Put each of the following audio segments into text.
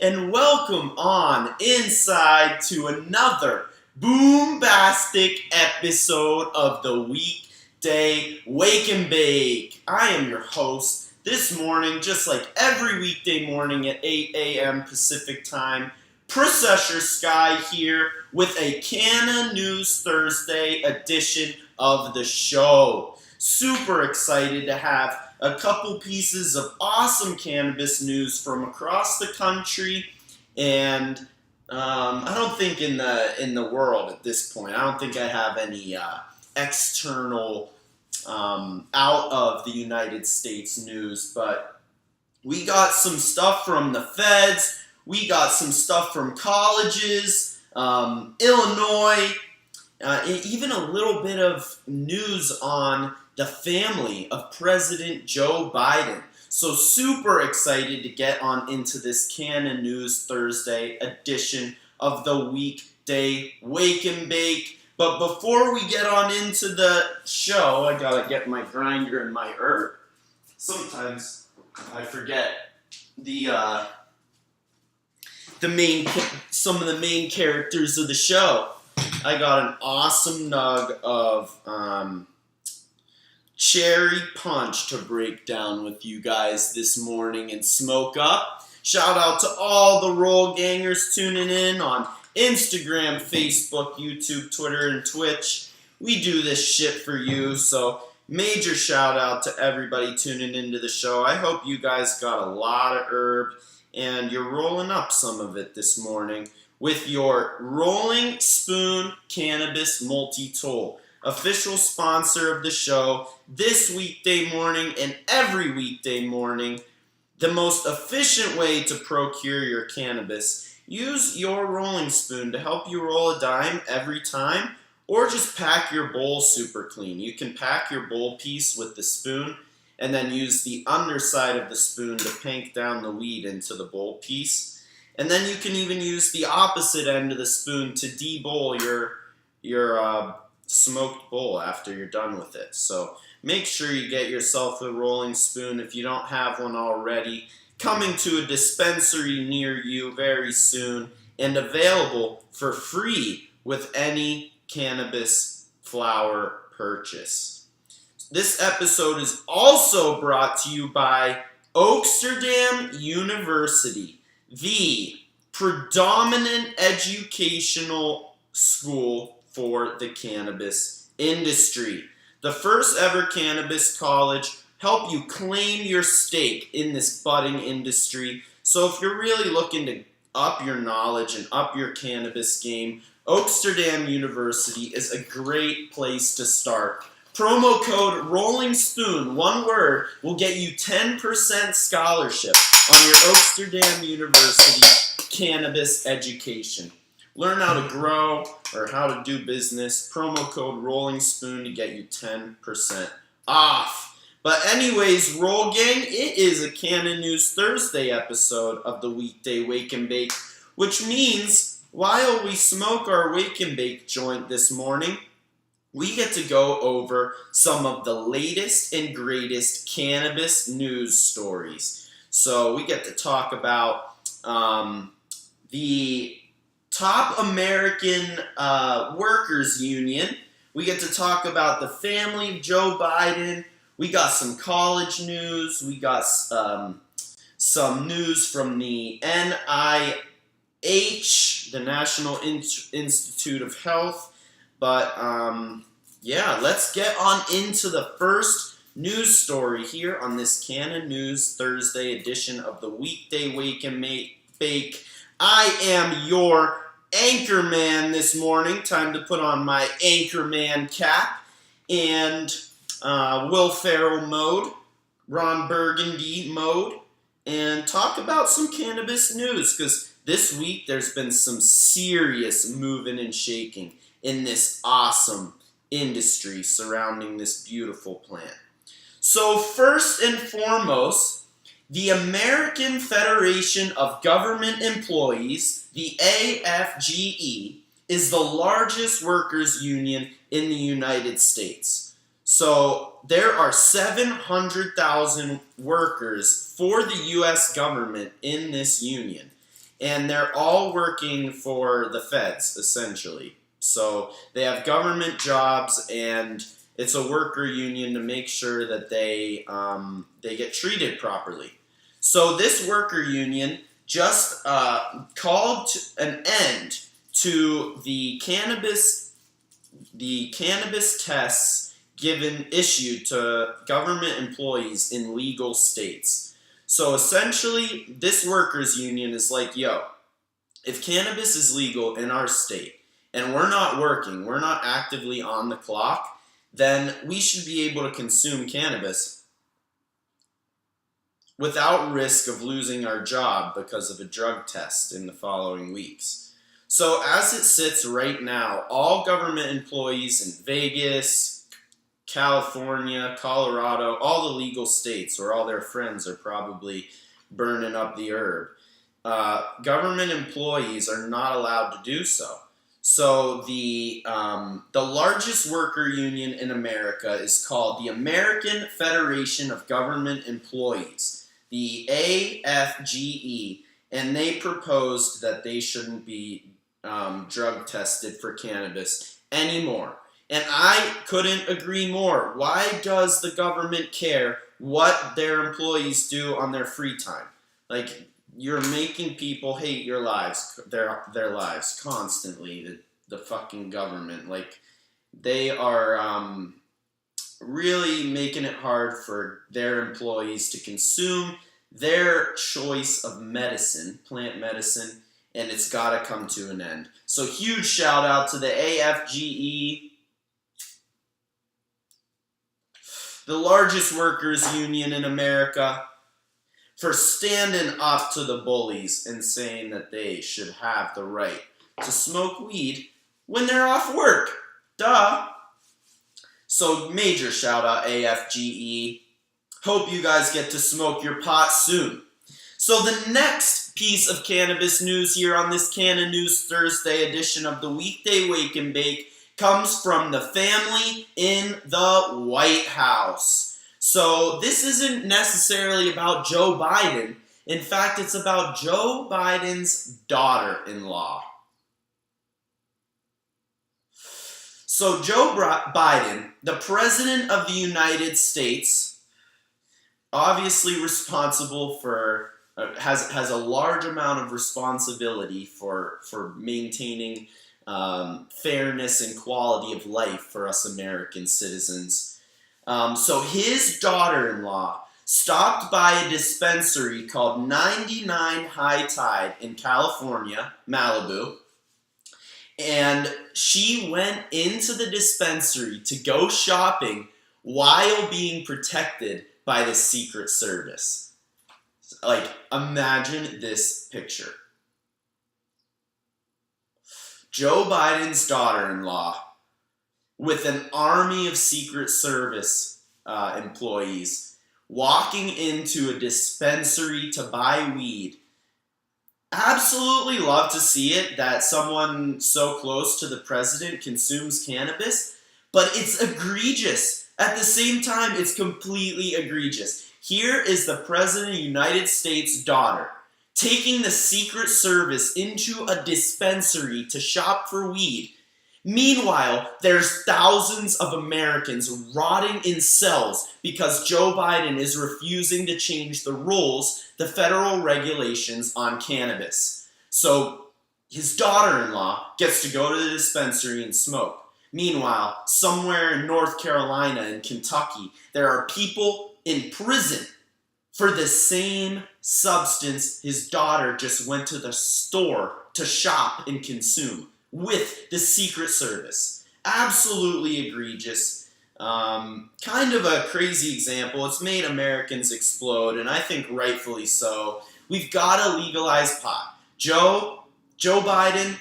and welcome on inside to another boombastic episode of the Weekday Wake and Bake. I am your host this morning, just like every weekday morning at 8 a.m. Pacific Time. Processor Sky here with a Canna News Thursday edition of the show. Super excited to have a couple pieces of awesome cannabis news from across the country, and I don't think in the world at this point. I don't think I have any external out of the United States news, but we got some stuff from the feds. We got some stuff from colleges, Illinois, even a little bit of news on the family of President Joe Biden. So super excited to get on into this Canna News Thursday edition of the Weekday Wake and Bake. But before we get on into the show, I gotta get my grinder and my herb. Sometimes I forget some of the main characters of the show. I got an awesome nug of cherry punch to break down with you guys this morning and smoke up. Shout out to all the Roll Gangers tuning in on Instagram, Facebook, YouTube, Twitter, and Twitch. We do this shit for you, so major shout out to everybody tuning into the show. I hope you guys got a lot of herb and you're rolling up some of it this morning with your Rolling Spoon Cannabis Multi-Tool, official sponsor of the show this weekday morning and every weekday morning. The most efficient way to procure your cannabis. Use your rolling spoon to help you roll a dime every time, or just pack your bowl super clean. You can pack your bowl piece with the spoon and then use the underside of the spoon to pank down the weed into the bowl piece. And then you can even use the opposite end of the spoon to de-bowl your smoked bowl after you're done with it. So make sure you get yourself a rolling spoon if you don't have one already. Coming to a dispensary near you very soon and available for free with any cannabis flower purchase. This episode is also brought to you by Oaksterdam University, the predominant educational school for the cannabis industry. The first ever cannabis college, help you claim your stake in this budding industry. So if you're really looking to up your knowledge and up your cannabis game, Oaksterdam University is a great place to start. Promo code Rolling Spoon, one word, will get you 10% scholarship on your Oaksterdam University cannabis education. Learn how to grow or how to do business. Promo code Rolling Spoon to get you 10% off. But anyways, Roll Gang, it is a Canna News Thursday episode of the Weekday Wake and Bake, which means while we smoke our Wake and Bake joint this morning, we get to go over some of the latest and greatest cannabis news stories. So we get to talk about the top American workers union. We get to talk about the family of Joe Biden. We got some college news. We got some news from the NIH, the National Institute of Health. But, yeah, let's get on into the first news story here on this Canna News Thursday edition of the Weekday Wake and Bake. I am your anchorman this morning. Time to put on my anchorman cap and Will Ferrell mode, Ron Burgundy mode, and talk about some cannabis news, because this week there's been some serious moving and shaking in this awesome industry surrounding this beautiful plant. So first and foremost, the American Federation of Government Employees, the AFGE, is the largest workers' union in the United States. So there are 700,000 workers for the U.S. government in this union. and they're all working for the feds, essentially. So they have government jobs, and it's a worker union to make sure that they get treated properly. So this worker union just called an end to the cannabis tests issued to government employees in legal states. So essentially, this workers union is like, yo, if cannabis is legal in our state and we're not working, we're not actively on the clock, then we should be able to consume cannabis without risk of losing our job because of a drug test in the following weeks. So as it sits right now, all government employees in Vegas, California, Colorado, all the legal states where all their friends are probably burning up the herb, government employees are not allowed to do so. So the largest worker union in America is called the American Federation of Government Employees, the AFGE, and they proposed that they shouldn't be drug tested for cannabis anymore. And I couldn't agree more. Why does the government care what their employees do on their free time? Like, you're making people hate your lives, their lives constantly. The fucking government, like, they are really making it hard for their employees to consume their choice of medicine, plant medicine, and it's got to come to an end. So huge shout out to the AFGE, the largest workers union in America, for standing up to the bullies and saying that they should have the right to smoke weed when they're off work. Duh. So major shout out AFGE. Hope you guys get to smoke your pot soon. So the next piece of cannabis news here on this Canna News Thursday edition of the Weekday Wake and Bake comes from the family in the White House. So this isn't necessarily about Joe Biden. In fact, it's about Joe Biden's daughter-in-law. So Joe Biden, the President of the United States, obviously responsible for, has a large amount of responsibility for maintaining fairness and quality of life for us American citizens. So his daughter-in-law stopped by a dispensary called 99 High Tide in California, Malibu, and she went into the dispensary to go shopping while being protected by the Secret Service. Like, imagine this picture. Joe Biden's daughter-in-law with an army of Secret Service employees walking into a dispensary to buy weed. Absolutely love to see it that someone so close to the president consumes cannabis, but it's egregious. At the same time, it's completely egregious. Here is the President of the United States' daughter taking the Secret Service into a dispensary to shop for weed. Meanwhile, there's thousands of Americans rotting in cells because Joe Biden is refusing to change the rules, the federal regulations on cannabis. So his daughter-in-law gets to go to the dispensary and smoke. Meanwhile, somewhere in North Carolina and Kentucky, there are people in prison for the same substance his daughter just went to the store to shop and consume with the Secret Service. Absolutely egregious. Kind of a crazy example. It's made Americans explode, and I think rightfully so. We've got to legalize pot. Joe Biden,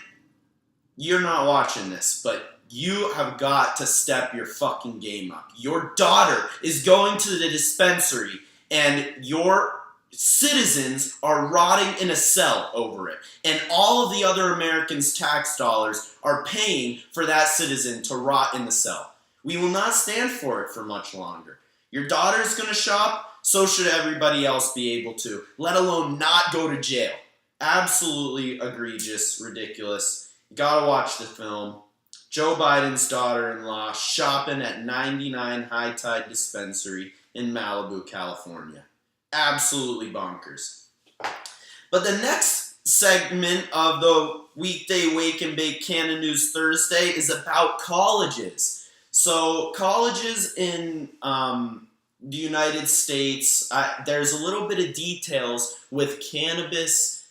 you're not watching this, but you have got to step your fucking game up. Your daughter is going to the dispensary, and your citizens are rotting in a cell over it. And all of the other Americans' tax dollars are paying for that citizen to rot in the cell. We will not stand for it for much longer. Your daughter's going to shop, so should everybody else be able to, let alone not go to jail. Absolutely egregious, ridiculous. You gotta watch the film. Joe Biden's daughter-in-law shopping at 99 High Tide Dispensary in Malibu, California. Absolutely bonkers. But the next segment of the Weekday Wake and Bake Canon News Thursday is about colleges. So colleges in the United States, there's a little bit of details with cannabis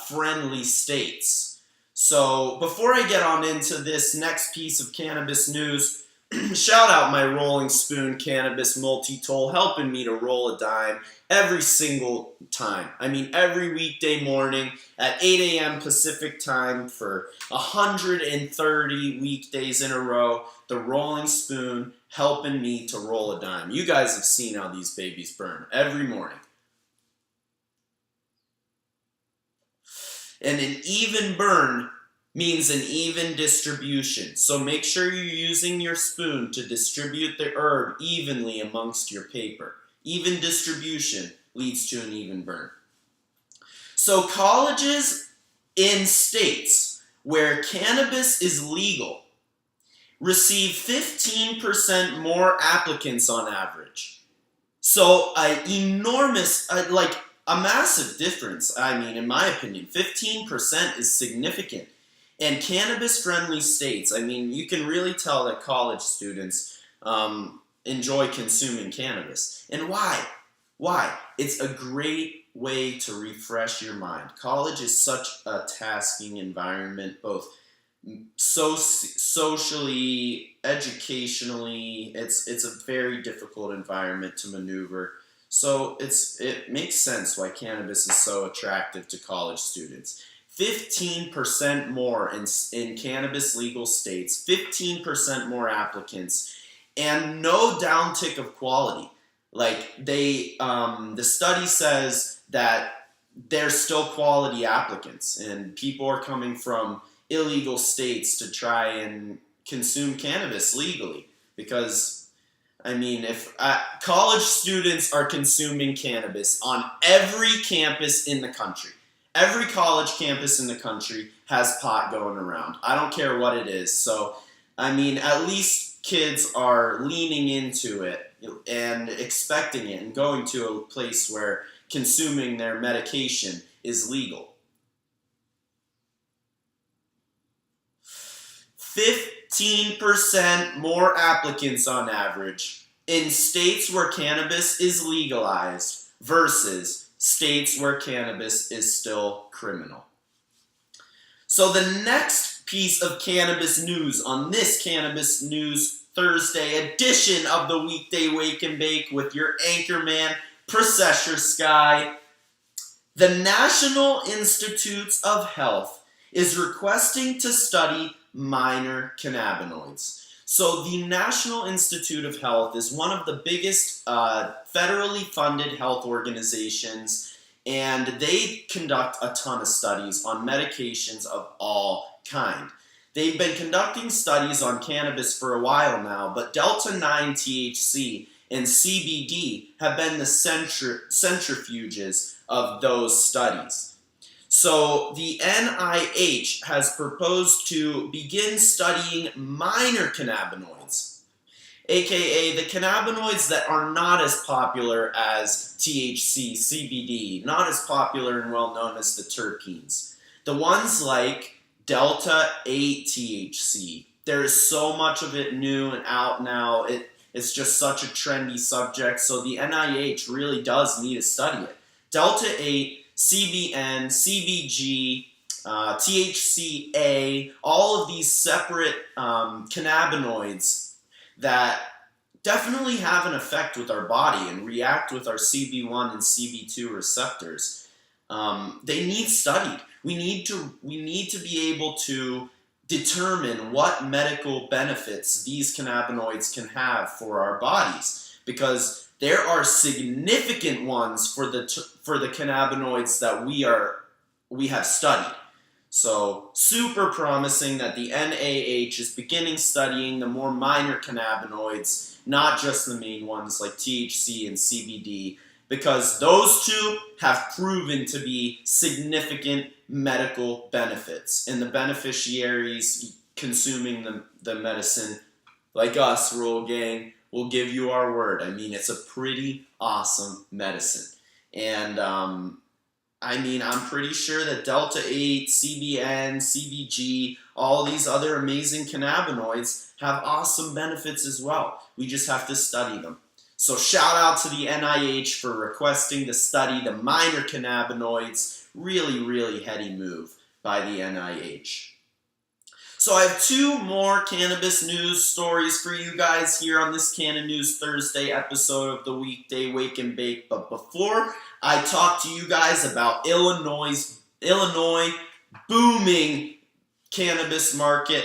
friendly states. So before I get on into this next piece of cannabis news, shout out my Rolling Spoon Cannabis Multi-Toll helping me to roll a dime every single time. I mean, every weekday morning at 8 a.m. Pacific time for 130 weekdays in a row, the Rolling Spoon helping me to roll a dime. You guys have seen how these babies burn every morning. And an even burn means an even distribution. So make sure you're using your spoon to distribute the herb evenly amongst your paper. Even distribution leads to an even burn. So colleges in states where cannabis is legal receive 15% more applicants on average. So a massive difference. I mean, in my opinion, 15% is significant. And cannabis-friendly states, I mean, you can really tell that college students enjoy consuming cannabis. And why? Why? It's a great way to refresh your mind. College is such a tasking environment, both socially, educationally. It's a very difficult environment to maneuver. So it makes sense why cannabis is so attractive to college students. 15% more in cannabis legal states, 15% more applicants, and no downtick of quality. Like the study says that there's still quality applicants, and people are coming from illegal states to try and consume cannabis legally because, I mean, if college students are consuming cannabis on every campus in the country. Every college campus in the country has pot going around. I don't care what it is. So, I mean, at least kids are leaning into it and expecting it and going to a place where consuming their medication is legal. 15% more applicants on average in states where cannabis is legalized versus states where cannabis is still criminal. So the next piece of cannabis news on this Cannabis News Thursday edition of the Weekday Wake and Bake with your anchorman, Processor Sky. The National Institutes of Health is requesting to study minor cannabinoids. So the National Institute of Health is one of the biggest federally funded health organizations, and they conduct a ton of studies on medications of all kind. They've been conducting studies on cannabis for a while now, but Delta-9 THC and CBD have been the centrifuges of those studies. So the NIH has proposed to begin studying minor cannabinoids, aka the cannabinoids that are not as popular as THC, CBD, not as popular and well known as the terpenes. The ones like Delta-8 THC. There is so much of it new and out now. It's just such a trendy subject, so the NIH really does need to study it. Delta-8, CBN, CBG, THCA, all of these separate cannabinoids that definitely have an effect with our body and react with our CB1 and CB2 receptors. They need studied. We need to be able to determine what medical benefits these cannabinoids can have for our bodies, because there are significant ones for the cannabinoids that we have studied. So super promising that the NIH is beginning studying the more minor cannabinoids, not just the main ones like THC and CBD, because those two have proven to be significant medical benefits. And the beneficiaries consuming the medicine, like us, Roll Gang, will give you our word. I mean, it's a pretty awesome medicine. And I'm pretty sure that Delta 8, CBN, CBG, all these other amazing cannabinoids have awesome benefits as well. We just have to study them. So shout out to the NIH for requesting to study the minor cannabinoids. Really, really heady move by the NIH. So I have two more cannabis news stories for you guys here on this Canna News Thursday episode of the Weekday Wake and Bake. But before I talk to you guys about Illinois booming cannabis market,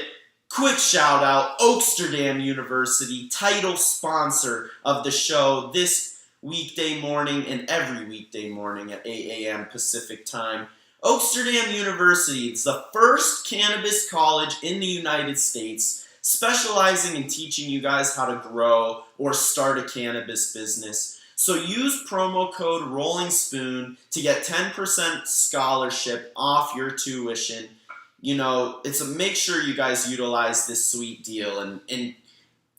quick shout out, Oaksterdam University, title sponsor of the show this weekday morning and every weekday morning at 8 a.m. Pacific time. Oaksterdam University is the first cannabis college in the United States specializing in teaching you guys how to grow or start a cannabis business. So use promo code Rolling Spoon to get 10% scholarship off your tuition. You know, make sure you guys utilize this sweet deal. And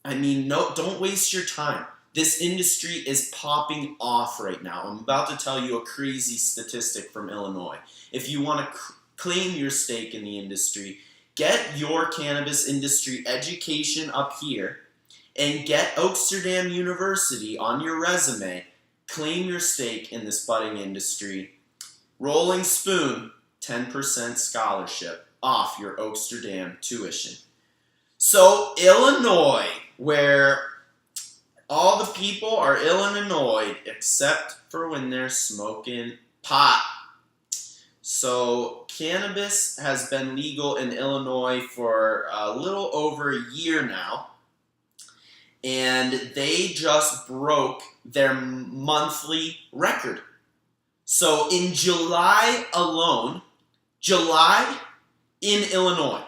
don't waste your time. This industry is popping off right now. I'm about to tell you a crazy statistic from Illinois. If you want to claim your stake in the industry, get your cannabis industry education up here and get Oaksterdam University on your resume. Claim your stake in this budding industry. Rolling Spoon, 10% scholarship off your Oaksterdam tuition. So Illinois, where all the people are Illinois except for when they're smoking pot. So cannabis has been legal in Illinois for a little over a year now. And they just broke their monthly record. So in July alone, July in Illinois,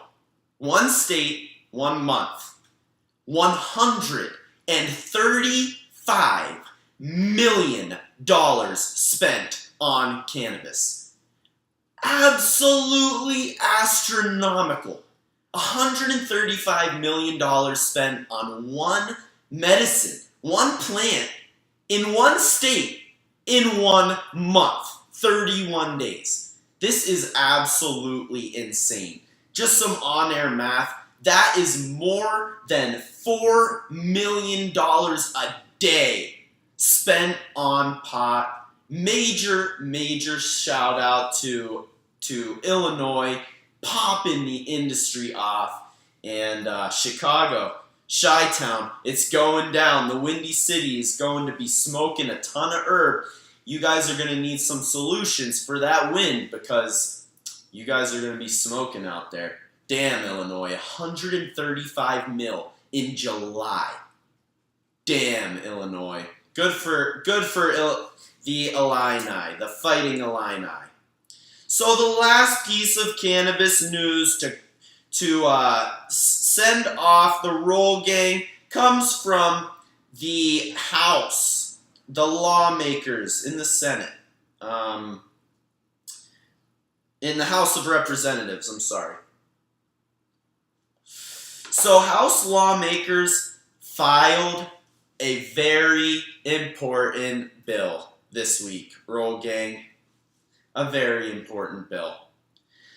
one state, 1 month, $135 million spent on cannabis. Absolutely astronomical. $135 million spent on one medicine, one plant, in one state, in 1 month, 31 days. This is absolutely insane. Just some on-air math. That is more than $4 million a day spent on pot. Major shout out to Illinois, popping the industry off. And Chicago, Chi-Town, it's going down. The Windy City is going to be smoking a ton of herb. You guys are going to need some solutions for that wind because you guys are going to be smoking out there. Damn, Illinois, 135 mil in July. Damn, Illinois. Good for the Illini, the Fighting Illini. So the last piece of cannabis news to send off the Roll Gang comes from the House, the lawmakers in the Senate, in the House of Representatives, I'm sorry. So House lawmakers filed a very important bill this week, Roll Gang. A very important bill.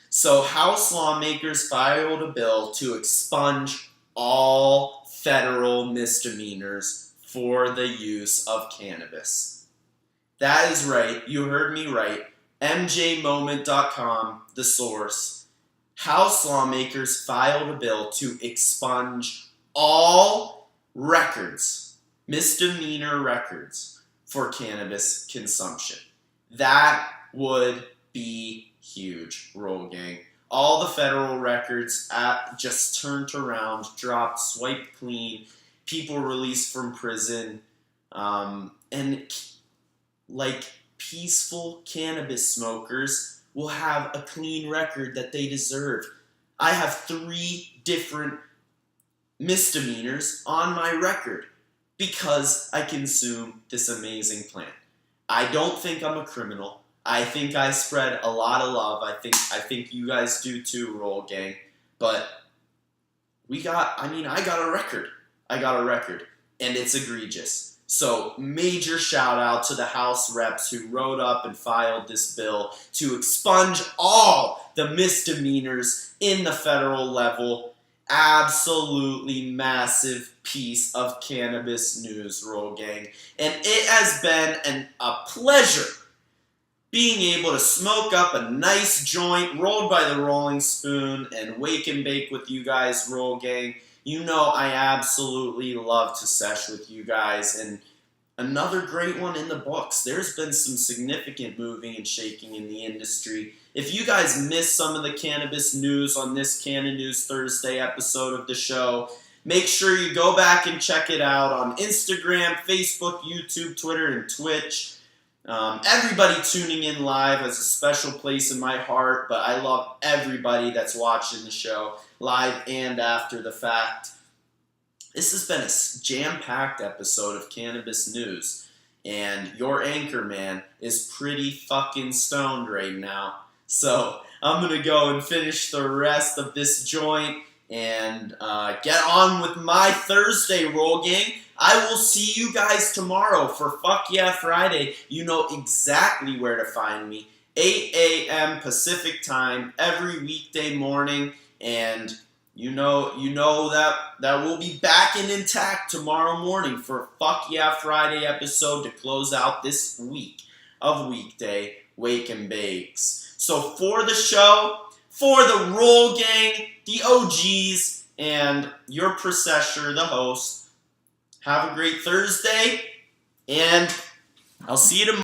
So House lawmakers filed a bill to expunge all federal misdemeanors for the use of cannabis. That is right. You heard me right. MJMoment.com, the source. House lawmakers filed a bill to expunge all records, misdemeanor records, for cannabis consumption. That would be huge, Roll Gang. All the federal records just turned around, dropped, swiped clean, people released from prison, and peaceful cannabis smokers will have a clean record that they deserve. I have 3 different misdemeanors on my record because I consume this amazing plant. I don't think I'm a criminal. I think I spread a lot of love. I think you guys do too, Roll Gang. But I got a record. I got a record. And it's egregious. So major shout out to the House reps who wrote up and filed this bill to expunge all the misdemeanors in the federal level. Absolutely massive piece of cannabis news, Roll Gang. And it has been a pleasure being able to smoke up a nice joint rolled by the Rolling Spoon and wake and bake with you guys, Roll Gang. You know I absolutely love to sesh with you guys, and another great one in the books. There's been some significant moving and shaking in the industry. If you guys missed some of the cannabis news on this Canna News Thursday episode of the show, make sure you go back and check it out on Instagram, Facebook, YouTube, Twitter, and Twitch. Everybody tuning in live has a special place in my heart, but I love everybody that's watching the show live and after the fact. This has been a jam-packed episode of Cannabis News, and your anchor man is pretty fucking stoned right now. So I'm going to go and finish the rest of this joint and get on with my Thursday, Roll Gang. I will see you guys tomorrow for Fuck Yeah Friday. You know exactly where to find me. 8 a.m. Pacific time every weekday morning, and you know that we'll be back and intact tomorrow morning for Fuck Yeah Friday episode to close out this week of Weekday Wake and Bakes. So for the show, for the Roll Gang, the OGs, and your processor, the host, have a great Thursday, and I'll see you tomorrow.